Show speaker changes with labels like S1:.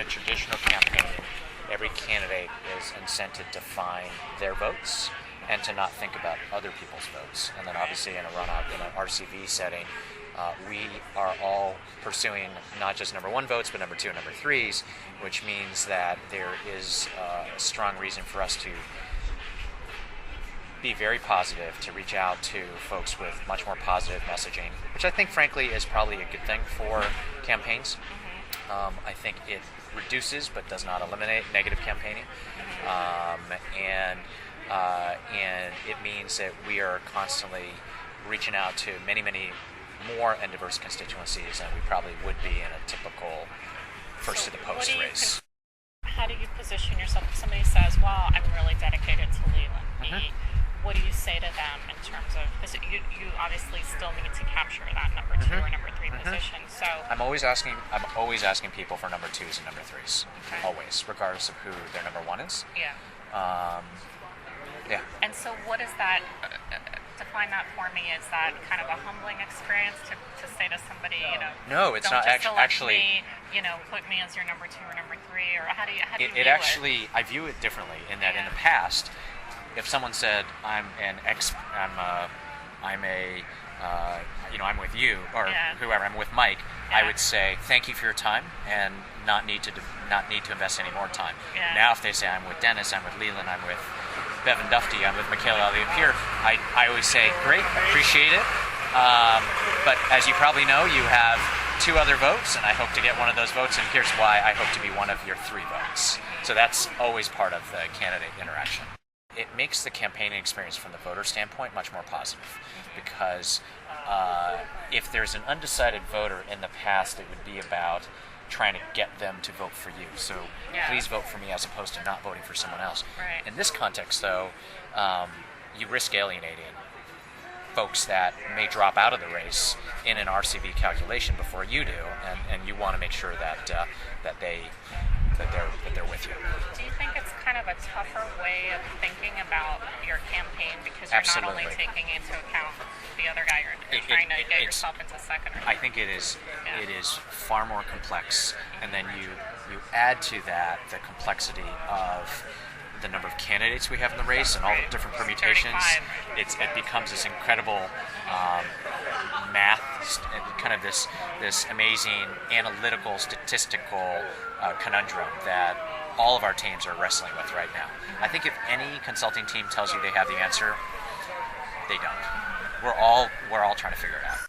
S1: traditional campaign, every candidate is incented to find their votes and to not think about other people's votes. And then obviously in a runoff, in an RCV setting, we are all pursuing not just number one votes, but number two and number threes, which means that there is a strong reason for us to be very positive, to reach out to folks with much more positive messaging, which I think frankly is probably a good thing for campaigns. I think it reduces but does not eliminate negative campaigning, and it means that we are constantly reaching out to many more and diverse constituencies than we probably would be in a typical first to the post race.
S2: How do you position yourself if somebody says, well, I'm really dedicated to Leland? What do you say to them in terms of, because you obviously still need to capture that number two or number three position, so
S1: I'm always asking people for number twos and number threes, always, regardless of who their number one is.
S2: And so what is that, define that for me, is that kind of a humbling experience to say to somebody,
S1: no, it's
S2: don't
S1: not
S2: just
S1: actually
S2: me, put me as your number two or number three, or how do you view
S1: it actually, I view it differently in that in the past, if someone said I'm with you or whoever, I'm with Mike, I would say thank you for your time and not need to invest any more time. Now if they say I'm with Dennis, I'm with Leland, I'm with Bevan Dufty, I'm with Michaela Elliott-Pierre, I always say great, appreciate it, but as you probably know, you have two other votes and I hope to get one of those votes, and here's why I hope to be one of your three votes. So that's always part of the candidate interaction. It makes the campaigning experience from the voter standpoint much more positive, because if there's an undecided voter in the past, it would be about trying to get them to vote for you. So please vote for me as opposed to not voting for someone else. In this context, though, you risk alienating folks that may drop out of the race in an RCV calculation before you do, and you want to make sure that they're with you.
S2: Do you think it's kind of a tougher way of thinking about your campaign because you're not only taking into account the other guy, you're trying to get yourself into second?
S1: I think it is far more complex, and then you add to that the complexity of the number of candidates we have in the race and all the different permutations. It becomes this incredible math, kind of this amazing analytical, statistical conundrum that all of our teams are wrestling with right now. I think if any consulting team tells you they have the answer, they don't. We're all trying to figure it out.